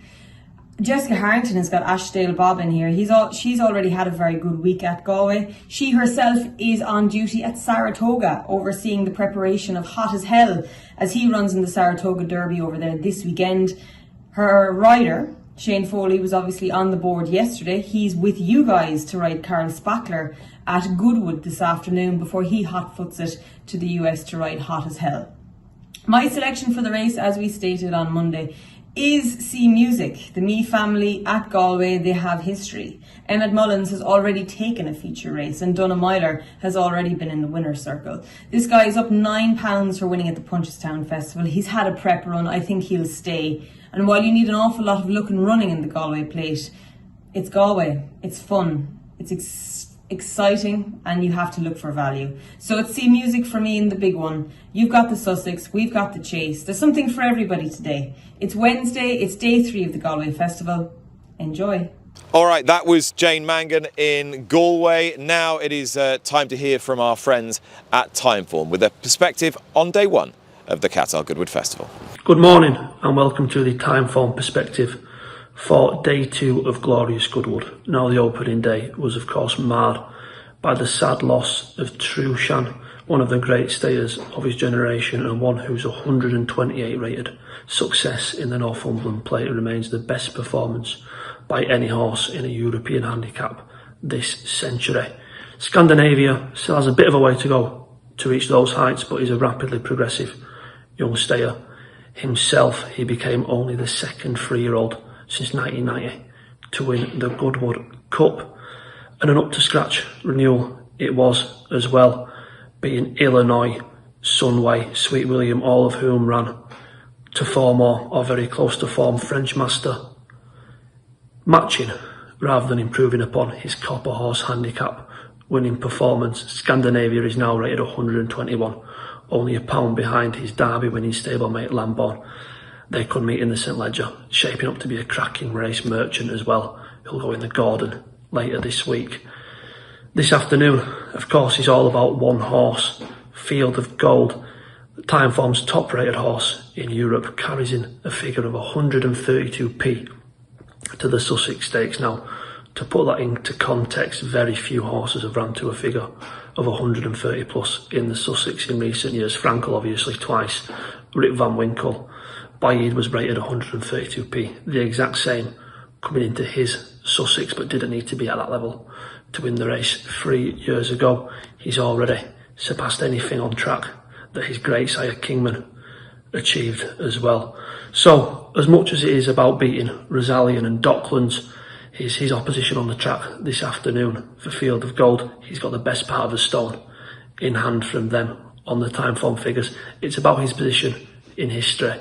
Jessica Harrington has got Ashdale Bob in here. She's already had a very good week at Galway. She herself is on duty at Saratoga, overseeing the preparation of Hot as Hell as he runs in the Saratoga Derby over there this weekend. Her rider, Shane Foley, was obviously on the board yesterday. He's with you guys to ride Carl Spackler at Goodwood this afternoon before he hot-foots it to the US to ride Hot as Hell. My selection for the race, as we stated on Monday, is C Music. The Mee family at Galway, they have history. Emmett Mullins has already taken a feature race and Donna Myler has already been in the winner's circle. This guy is up £9 for winning at the Punchestown Festival. He's had a prep run. I think he'll stay. And while you need an awful lot of luck and running in the Galway Plate, it's Galway. It's fun. It's exciting, and you have to look for value. So it's C Music for me in the big one. You've got the Sussex, we've got the Chase. There's something for everybody today. It's Wednesday, it's day 3 of the Galway Festival. Enjoy. All right, that was Jane Mangan in Galway. Now it is time to hear from our friends at Timeform with their perspective on day 1 of the Qatar Goodwood Festival. Good morning and welcome to the Timeform perspective for day 2 of glorious Goodwood. Now the opening day was of course marred by the sad loss of Trueshan, one of the great stayers of his generation and one whose 128 rated success in the Northumberland Plate remains the best performance by any horse in a European handicap this century. Scandinavia still has a bit of a way to go to reach those heights, but he's a rapidly progressive young stayer. Himself, he became only the second 3-year-old since 1990 to win the Goodwood Cup, and an up-to-scratch renewal it was as well, being Illinois, Sunway, Sweet William, all of whom ran to form or very close to form French Master, matching rather than improving upon his Copper Horse handicap winning performance. Scandinavia is now rated 121, only a pound behind his Derby winning stablemate Lamborn. They could meet in the St Ledger, shaping up to be a cracking race. Merchant as well, who'll go in the Gordon later this week. This afternoon, of course, is all about one horse, Field of Gold. Timeform's top rated horse in Europe carries in a figure of 132p to the Sussex Stakes. Now, to put that into context, very few horses have ran to a figure of 130 plus in the Sussex in recent years. Frankel obviously twice, Rip Van Winkle. Baaid was rated 132p, the exact same coming into his Sussex, but didn't need to be at that level to win the race 3 years ago. He's already surpassed anything on track that his great sire Kingman achieved as well. So, as much as it is about beating Rosalian and Docklands, his opposition on the track this afternoon for Field of Gold, he's got the best part of the stone in hand from them on the Timeform figures. It's about his position in history.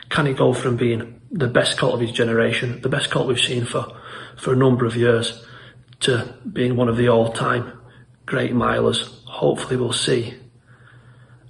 Can he go from being the best colt of his generation, the best colt we've seen for a number of years, to being one of the all-time great milers? Hopefully we'll see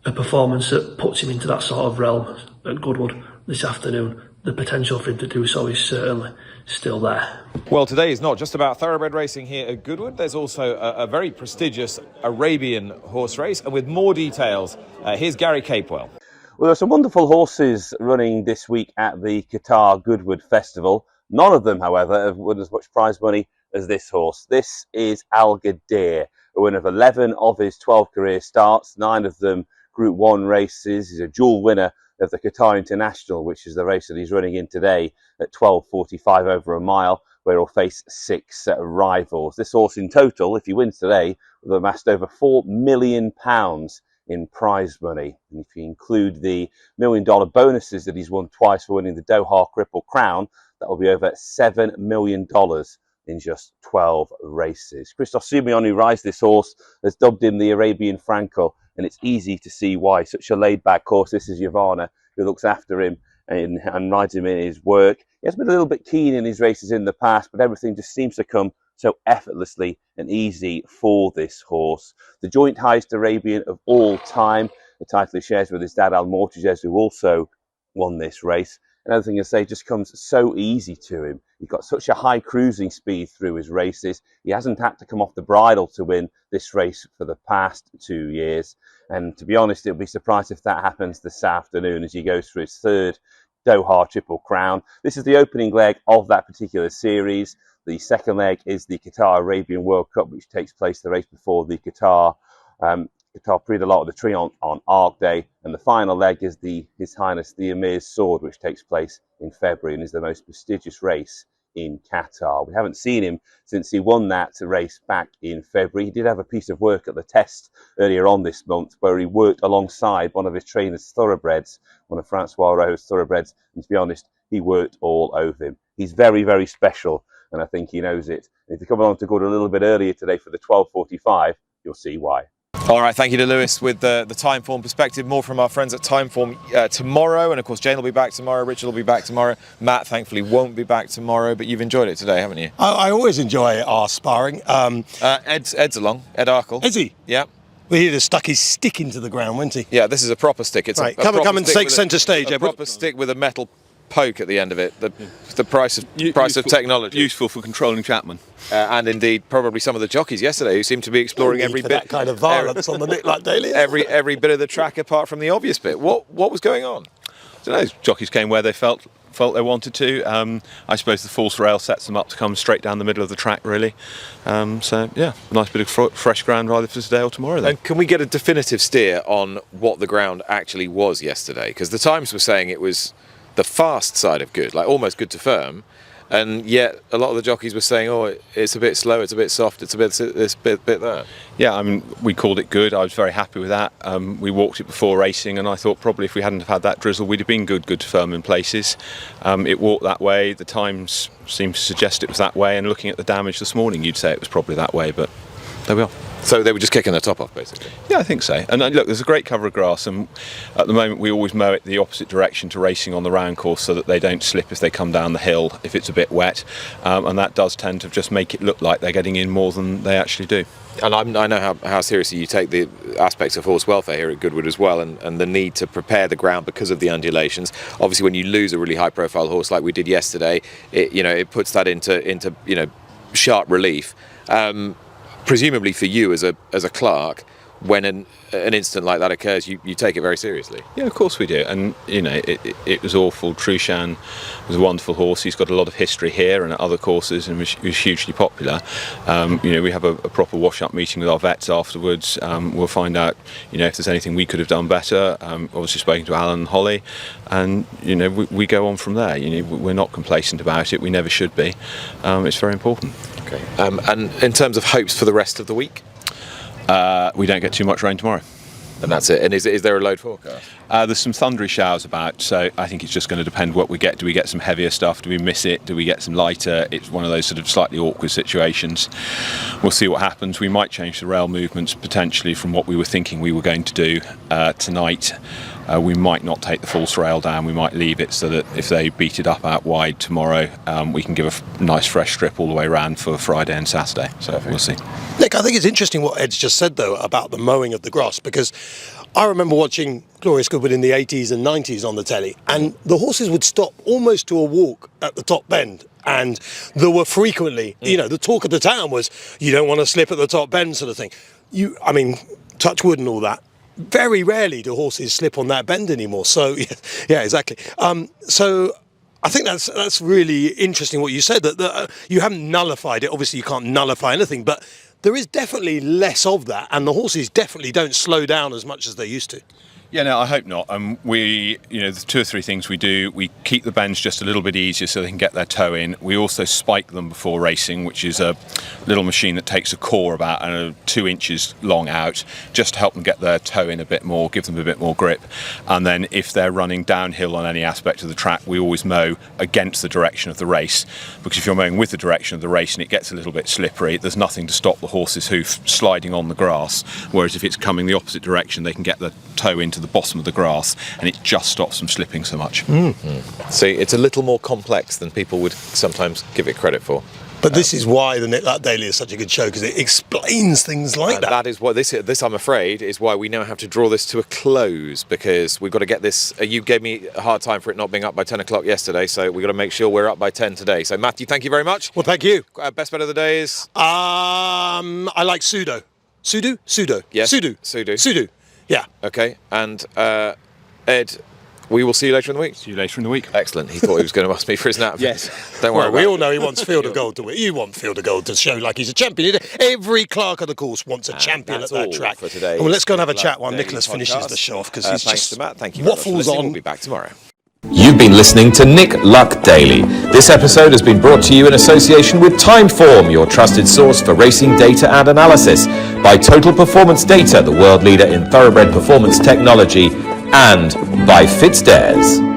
a performance that puts him into that sort of realm at Goodwood this afternoon. The potential for him to do so is certainly still there. Well, today is not just about thoroughbred racing here at Goodwood. There's also a very prestigious Arabian horse race, and with more details, here's Gary Capewell. Well, there's some wonderful horses running this week at the Qatar Goodwood Festival. None of them, however, have won as much prize money as this horse. This is Al Ghadir, a winner of 11 of his 12 career starts, 9 of them Group 1 races. He's a dual winner of the Qatar International, which is the race that he's running in today at 12:45 over a mile, where he'll face 6 rivals. This horse in total, if he wins today, will have amassed over £4 million in prize money. And if you include the $1 million bonuses that he's won twice for winning the Doha Triple Crown, that will be over $7 million in just 12 races. Christophe Soumillon, who rides this horse, has dubbed him the Arabian Frankel, and it's easy to see why. Such a laid-back horse. This is Yavanna, who looks after him and rides him in his work. He has been a little bit keen in his races in the past, but everything just seems to come so effortlessly and easy for this horse. The joint highest Arabian of all time. The title he shares with his dad, Al Mortagez, who also won this race. Another thing I say, just comes so easy to him. He's got such a high cruising speed through his races. He hasn't had to come off the bridle to win this race for the past 2 years. And to be honest, it'll be surprised if that happens this afternoon as he goes for his 3rd Doha Triple Crown. This is the opening leg of that particular series. The second leg is the Qatar Arabian World Cup, which takes place the race before the Qatar Prix de l'Arc de Triomphe on Arc Day, and the final leg is His Highness the Emir's Sword, which takes place in February and is the most prestigious race in Qatar. We haven't seen him since he won that race back in February. He did have a piece of work at the test earlier on this month where he worked alongside one of his trainer's thoroughbreds, one of Francois Rowe's thoroughbreds, and to be honest, he worked all over him. He's very, very special, and I think he knows it. And if you come along to Goodwood a little bit earlier today for the 12:45, you'll see why. All right, thank you to Lewis with the Timeform perspective. More from our friends at Timeform tomorrow, and of course Jane will be back tomorrow, Richard will be back tomorrow, Matt thankfully won't be back tomorrow, but you've enjoyed it today, haven't you? I always enjoy our sparring. Ed's along, Ed Arkle. Is he? Yeah. Well, he'd have stuck his stick into the ground, wouldn't he? Yeah, this is a proper stick. It's right. a proper come and take centre stage. A proper stick with a metal poke at the end of it. The price of technology. Useful for controlling Chapman. And indeed, probably some of the jockeys yesterday who seemed to be exploring every bit. That kind of violence on the bit like daily. Every bit of the track apart from the obvious bit. What was going on? I don't know. Jockeys came where they felt they wanted to. I suppose the false rail sets them up to come straight down the middle of the track, really. So yeah, a nice bit of fresh ground either for today or tomorrow then. And can we get a definitive steer on what the ground actually was yesterday? Because the Times were saying it was the fast side of good, like almost good to firm, and yet a lot of the jockeys were saying, oh, it's a bit slow, it's a bit soft, it's a bit this, bit that. Yeah, I mean, we called it good. I was very happy with that. We walked it before racing, and I thought probably if we hadn't have had that drizzle, we'd have been good to firm in places. It walked that way. The Times seemed to suggest it was that way, and looking at the damage this morning, you'd say it was probably that way, but there we are. So they were just kicking their top off, basically. Yeah, I think so. And look, there's a great cover of grass, and at the moment we always mow it the opposite direction to racing on the round course so that they don't slip if they come down the hill if it's a bit wet, and that does tend to just make it look like they're getting in more than they actually do. And I know how seriously you take the aspects of horse welfare here at Goodwood as well, and the need to prepare the ground because of the undulations. Obviously, when you lose a really high-profile horse like we did yesterday, it puts that into sharp relief. Presumably for you as a clerk, when an incident like that occurs, you take it very seriously. Yeah, of course we do. And it was awful. Trueshan was a wonderful horse. He's got a lot of history here and at other courses, and was hugely popular. We have a proper wash-up meeting with our vets afterwards. We'll find out if there's anything we could have done better. Obviously spoken to Allan and Holly, and we go on from there. We're not complacent about it. We never should be. It's very important. Okay. And in terms of hopes for the rest of the week? We don't get too much rain tomorrow. And that's it. And is there a load forecast? There's some thundery showers about, so I think it's just going to depend what we get. Do we get some heavier stuff? Do we miss it? Do we get some lighter? It's one of those sort of slightly awkward situations. We'll see what happens. We might change the rail movements potentially from what we were thinking we were going to do tonight. We might not take the false rail down. We might leave it so that if they beat it up out wide tomorrow, we can give a nice fresh strip all the way around for Friday and Saturday. So we'll see. Nick, I think it's interesting what Ed's just said, though, about the mowing of the grass, because I remember watching Glorious Goodwood in the 80s and 90s on the telly, and the horses would stop almost to a walk at the top bend. And there were frequently, the talk of the town was, you don't want to slip at the top bend sort of thing. Touch wood and all that. Very rarely do horses slip on that bend anymore. So, yeah, exactly. So I think that's really interesting what you said, that you haven't nullified it. Obviously, you can't nullify anything, but there is definitely less of that, and the horses definitely don't slow down as much as they used to. Yeah, no, I hope not. There's 2 or 3 things we do. We keep the bends just a little bit easier so they can get their toe in. We also spike them before racing, which is a little machine that takes a core about 2 inches long out, just to help them get their toe in a bit more, give them a bit more grip. And then if they're running downhill on any aspect of the track, we always mow against the direction of the race, because if you're mowing with the direction of the race and it gets a little bit slippery, there's nothing to stop the horse's hoof sliding on the grass. Whereas if it's coming the opposite direction, they can get the toe into the bottom of the grass, and it just stops them slipping so much. See, it's a little more complex than people would sometimes give it credit for. But this is why the Nick Luck Daily is such a good show, because it explains things like that. That is what this, I'm afraid, is why we now have to draw this to a close, because we've got to get this. You gave me a hard time for it not being up by 10 o'clock yesterday, so we've got to make sure we're up by 10 today. So, Matthew, thank you very much. Well, thank you. Best bet of the day is? I like Pseudo. Pseudo? Yes. Pseudo. Yeah. Okay. And Ed, we will see you later in the week. See you later in the week. Excellent. He thought he was going to ask me for his nap. Yes. Don't worry. We all know he wants Field of Gold to win. You want Field of Gold to show like he's a champion. Every clerk of the course wants a champion at that track. For today. Well, let's go and have a chat while Nicholas finishes the show off, because he's thanks just to Matt. Thank you. Waffles on. We'll be back tomorrow. You've been listening to Nick Luck Daily. This episode has been brought to you in association with Timeform, your trusted source for racing data and analysis, by Total Performance Data, the world leader in thoroughbred performance technology, and by FitzDares.